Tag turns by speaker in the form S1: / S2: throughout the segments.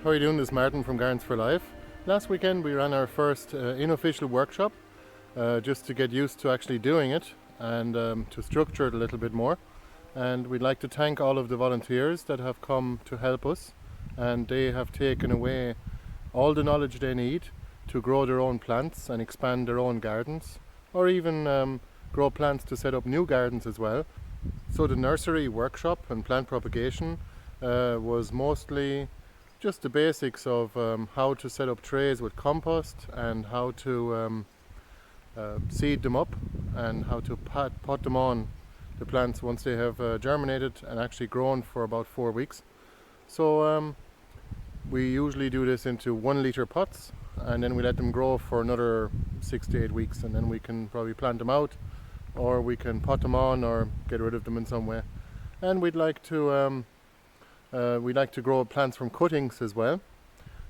S1: How are you doing? This is Martin from Gardens for Life. Last weekend we ran our first unofficial workshop just to get used to actually doing it and to structure it a little bit more. And we'd like to thank all of the volunteers that have come to help us, and they have taken away all the knowledge they need to grow their own plants and expand their own gardens, or even grow plants to set up new gardens as well. So the nursery workshop and plant propagation was mostly just the basics of how to set up trays with compost and how to seed them up and how to pot them on the plants once they have germinated and actually grown for about 4 weeks. So we usually do this into 1 litre pots, and then we let them grow for another 6 to 8 weeks, and then we can probably plant them out, or we can pot them on or get rid of them in some way. And we'd like to grow plants from cuttings as well,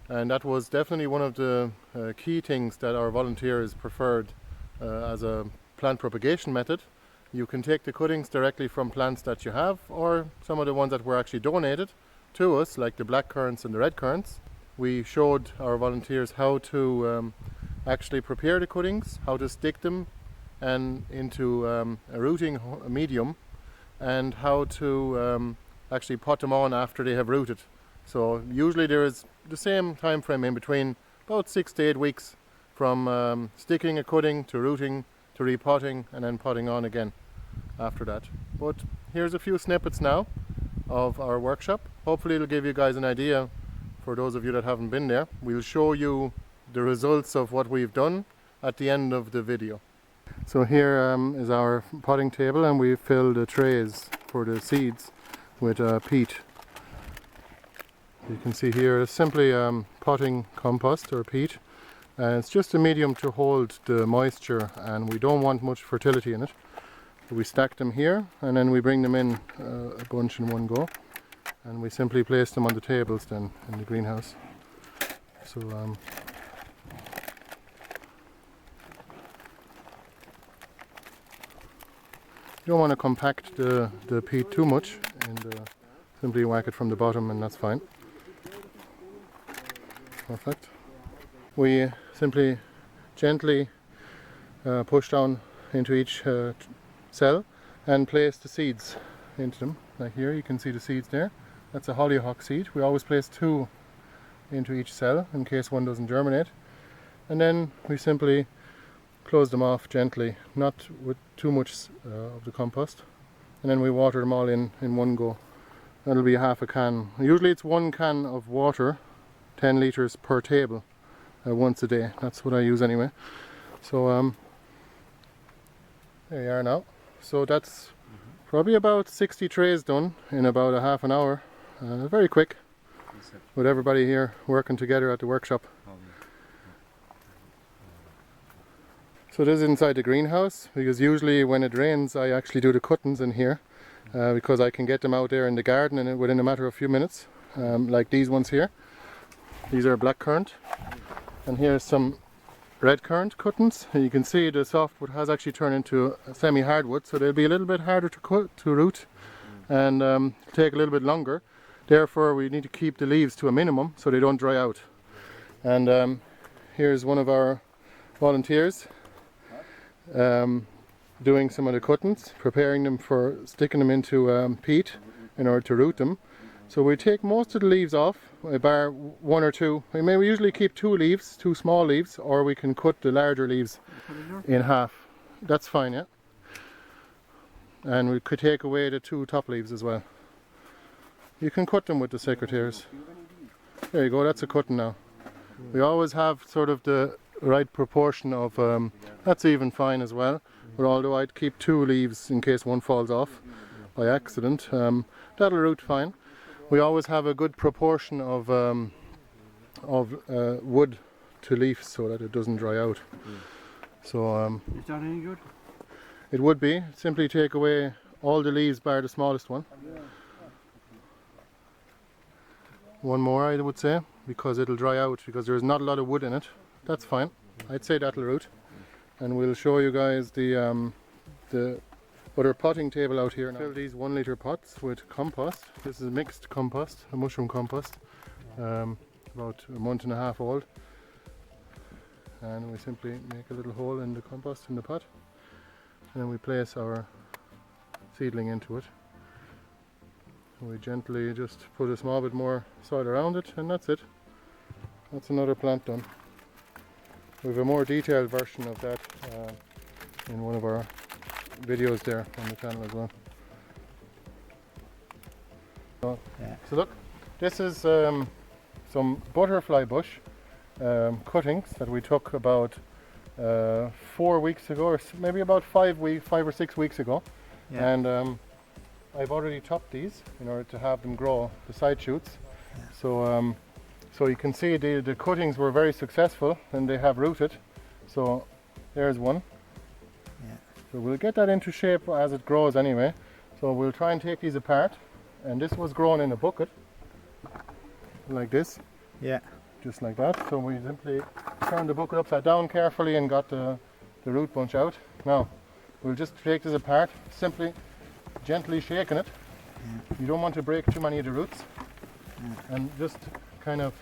S1: and that was definitely one of the key things that our volunteers preferred as a plant propagation method. You can take the cuttings directly from plants that you have, or some of the ones that were actually donated to us, like the black currants and the red currants. We showed our volunteers how to actually prepare the cuttings, how to stick them and into a rooting medium, and how to actually pot them on after they have rooted. So usually there is the same time frame in between, about 6 to 8 weeks from sticking a cutting to rooting to repotting and then potting on again after that. But here's a few snippets now of our workshop. Hopefully it'll give you guys an idea for those of you that haven't been there. We'll show you the results of what we've done at the end of the video. So here is our potting table, and we filled the trays for the seeds with peat. You can see here it's simply potting compost or peat. It's just a medium to hold the moisture, and we don't want much fertility in it. So we stack them here, and then we bring them in a bunch in one go, and we simply place them on the tables then in the greenhouse. So you don't want to compact the peat too much, and simply whack it from the bottom, and that's fine. Perfect. We simply gently push down into each cell and place the seeds into them. Like here you can see the seeds there. That's a hollyhock seed. We always place 2 into each cell in case one doesn't germinate, and then we simply close them off gently, not with too much of the compost, and then we water them all in one go. That'll be half a can. Usually it's 1 can of water, 10 litres per table, once a day. That's what I use anyway. So there you are now. So that's probably about 60 trays done in about a half an hour. Very quick, with everybody here working together at the workshop. So this is inside the greenhouse, because usually when it rains I actually do the cuttings in here, because I can get them out there in the garden within a matter of a few minutes, like these ones here. These are black currant, and here's some red currant cuttings. You can see the softwood has actually turned into a semi-hardwood, so they'll be a little bit harder to root and take a little bit longer. Therefore we need to keep the leaves to a minimum so they don't dry out. And here's one of our volunteers doing some of the cuttings, preparing them for sticking them into peat in order to root them. So we take most of the leaves off, bar 1 or 2. We usually keep 2 leaves, 2 small leaves, or we can cut the larger leaves in half. That's fine, yeah. And we could take away the 2 top leaves as well. You can cut them with the secateurs. There you go, that's a cutting now. We always have sort of the right proportion of, that's even fine as well. But although I'd keep 2 leaves in case one falls off by accident, that'll root fine. We always have a good proportion of wood to leaf so that it doesn't dry out. So
S2: is that any good?
S1: It would be. Simply take away all the leaves bar the smallest one. One more I would say, because it'll dry out, because there's not a lot of wood in it. That's fine. I'd say that'll root. And we'll show you guys the other potting table out here now. Fill these 1 litre pots with compost. This is mixed compost, a mushroom compost. about a month and a half old, and we simply make a little hole in the compost in the pot, and then we place our seedling into it. We gently just put a small bit more soil around it, and that's it. That's another plant done. We have a more detailed version of that in one of our videos there on the channel as well. So look, this is some butterfly bush cuttings that we took about 4 weeks ago, or maybe about 5 or 6 weeks ago.
S2: Yeah.
S1: And I've already topped these in order to have them grow the side shoots.
S2: Yeah.
S1: So you can see the cuttings were very successful and they have rooted. So there's one.
S2: Yeah.
S1: So we'll get that into shape as it grows anyway. So we'll try and take these apart. And this was grown in a bucket, like this.
S2: Yeah.
S1: Just like that. So we simply turned the bucket upside down carefully and got the root bunch out. Now we'll just take this apart, simply gently shaking it.
S2: Yeah.
S1: You don't want to break too many of the roots. Yeah. And just kind of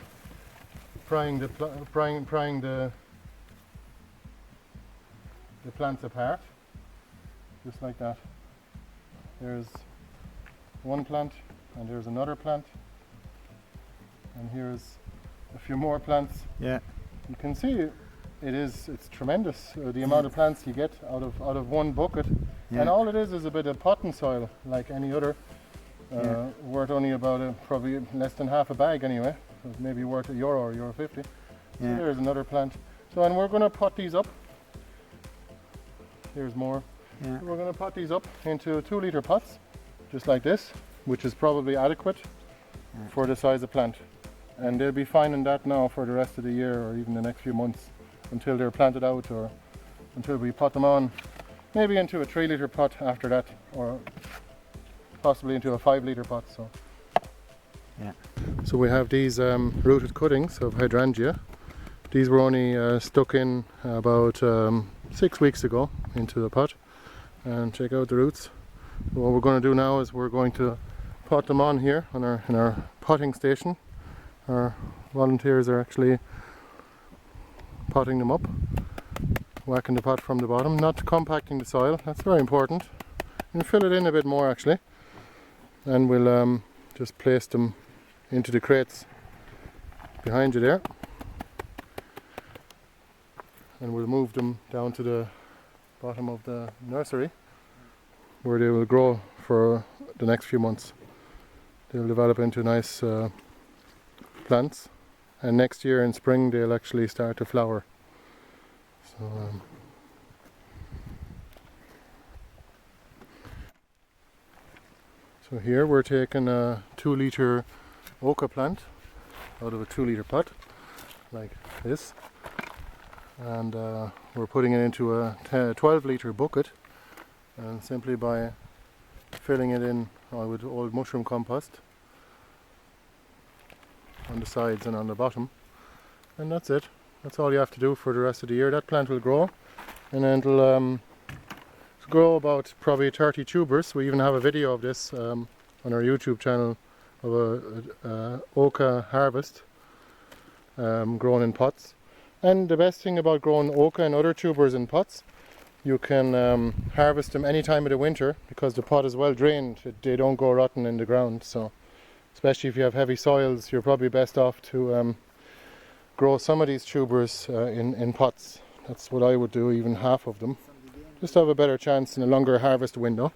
S1: prying the plants apart, just like that. There's one plant, and there's another plant, and here's a few more plants.
S2: Yeah.
S1: You can see it's tremendous the amount of plants you get out of one bucket. Yeah. And all it is a bit of potting soil, like any other, worth only about probably less than half a bag anyway, so maybe worth €1 or €1.50. So there's another plant. So, and we're going to pot these up. Here's more. Yeah. So we're going to pot these up into 2-litre pots, just like this, which is probably adequate for the size of plant. And they'll be fine in that now for the rest of the year, or even the next few months, until they're planted out, or until we pot them on, maybe into a 3-litre pot after that, or possibly into a 5-litre pot. So we have these rooted cuttings of hydrangea. These were only stuck in about 6 weeks ago into the pot, and check out the roots. So what we're going to do now is we're going to pot them on here in our potting station. Our volunteers are actually potting them up, whacking the pot from the bottom, not compacting the soil. That's very important. And fill it in a bit more actually, and we'll just place them into the crates behind you there, and we'll move them down to the bottom of the nursery, where they will grow for the next few months. They'll develop into nice plants, and next year in spring they'll actually start to flower. So here we're taking a 2-litre oca plant out of a 2-litre pot, like this, and we're putting it into a 12-litre bucket, and simply by filling it in with old mushroom compost on the sides and on the bottom, and that's it. That's all you have to do for the rest of the year. That plant will grow, and then it'll grow about probably 30 tubers. We even have a video of this on our YouTube channel of a oca harvest grown in pots. And the best thing about growing oca and other tubers in pots, you can harvest them any time of the winter, because the pot is well drained. They don't go rotten in the ground. So especially if you have heavy soils, you're probably best off to grow some of these tubers in pots. That's what I would do, even half of them, just to have a better chance in a longer harvest window.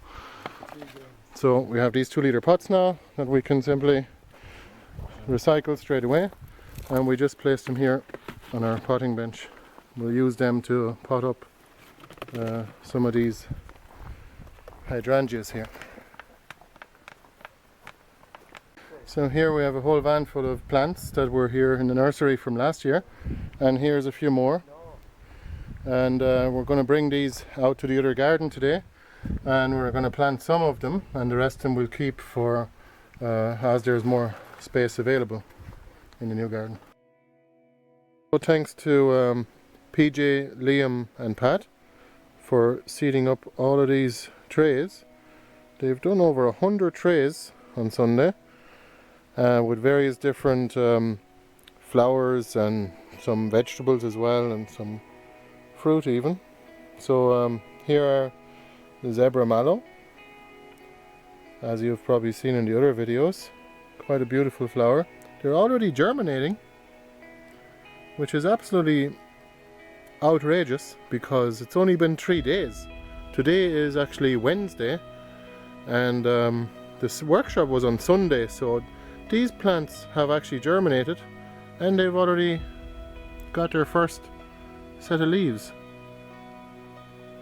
S1: So we have these 2-litre pots now that we can simply recycle straight away, and we just place them here on our potting bench. We'll use them to pot up some of these hydrangeas here. So here we have a whole van full of plants that were here in the nursery from last year, and here's a few more. And we're going to bring these out to the other garden today, and we're going to plant some of them, and the rest of them we'll keep for as there's more space available in the new garden. So thanks to PJ, Liam and Pat for seeding up all of these trays. They've done over 100 trays on Sunday with various different flowers and some vegetables as well, and some fruit even. So here are the zebra mallow, as you've probably seen in the other videos. Quite a beautiful flower. They're already germinating, which is absolutely outrageous because it's only been 3 days. Today is actually Wednesday, and this workshop was on Sunday, so these plants have actually germinated and they've already got their first set of leaves.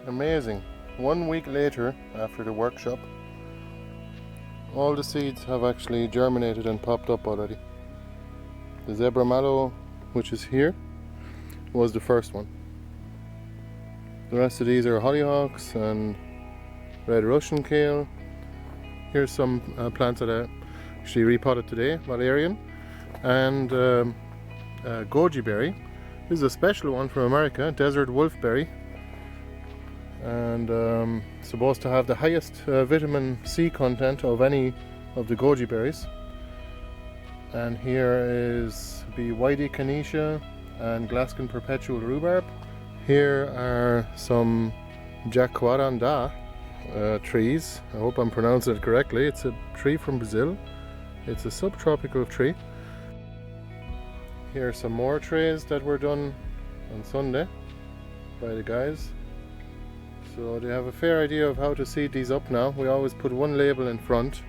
S1: Amazing. 1 week later, after the workshop, all the seeds have actually germinated and popped up already. The zebra mallow, which is here, was the first one. The rest of these are hollyhocks and red Russian kale. Here's some plants that I actually repotted today, valerian, and goji berry. This is a special one from America, desert wolfberry, and supposed to have the highest vitamin C content of any of the goji berries. And here is the whitey canetia and Glaskin perpetual rhubarb. Here are some jacaranda trees. I hope I'm pronouncing it correctly. It's a tree from Brazil. It's a subtropical tree. Here are some more trays that were done on Sunday by the guys. So they have a fair idea of how to seed these up now. We always put one label in front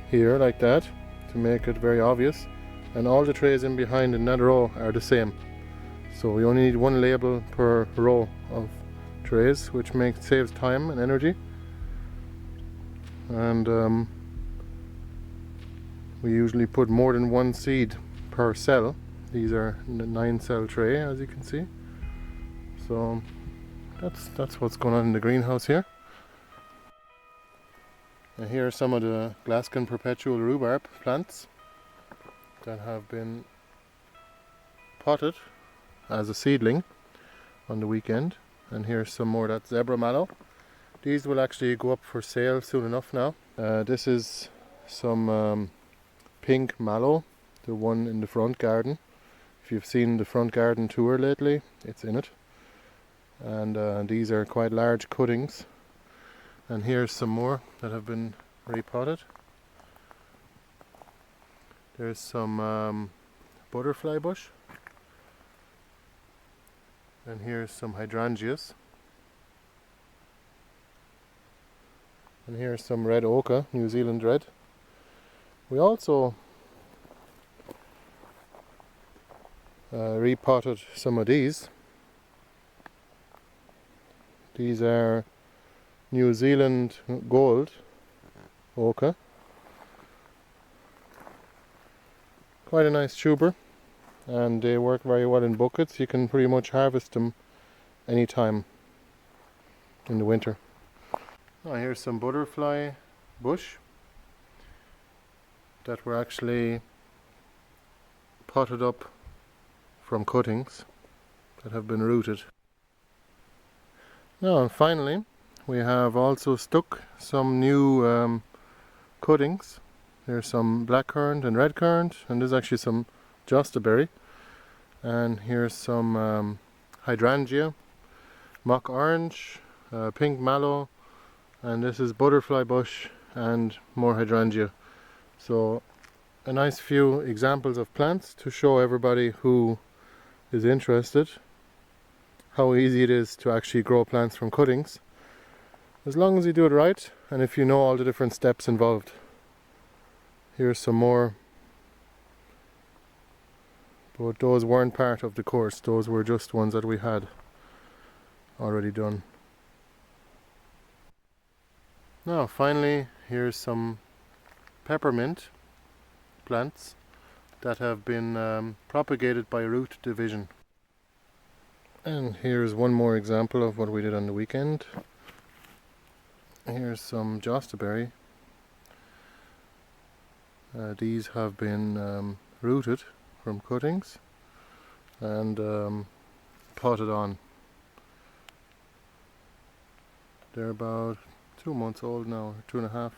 S1: here like that to make it very obvious, and all the trays in behind in that row are the same. So we only need one label per row of trays, which saves time and energy. And we usually put more than one seed per cell. These are in the 9-cell tray, as you can see. So that's what's going on in the greenhouse here. And here are some of the Glaskin perpetual rhubarb plants that have been potted as a seedling on the weekend. And here's some more of that zebra mallow. These will actually go up for sale soon enough now. This is some pink mallow, the one in the front garden. If you've seen the front garden tour lately, it's in it. And these are quite large cuttings. And here's some more that have been repotted. There's some butterfly bush. And here's some hydrangeas. And here's some red ochre, New Zealand red. We also repotted some of these. These are New Zealand gold ochre. Quite a nice tuber, and they work very well in buckets. You can pretty much harvest them anytime in the winter. Oh, here's some butterfly bush that were actually potted up from cuttings that have been rooted. Now, and finally, we have also stuck some new cuttings. There's some blackcurrant and redcurrant, and there's actually some jostaberry. And here's some hydrangea, mock orange, pink mallow, and this is butterfly bush and more hydrangea. So a nice few examples of plants to show everybody who is interested how easy it is to actually grow plants from cuttings, as long as you do it right and if you know all the different steps involved. Here's some more, but those weren't part of the course. Those were just ones that we had already done. Now finally, here's some peppermint plants that have been propagated by root division. And here's one more example of what we did on the weekend. Here's some jostaberry. These have been rooted from cuttings and potted on. They're about 2 months old now, or 2.5.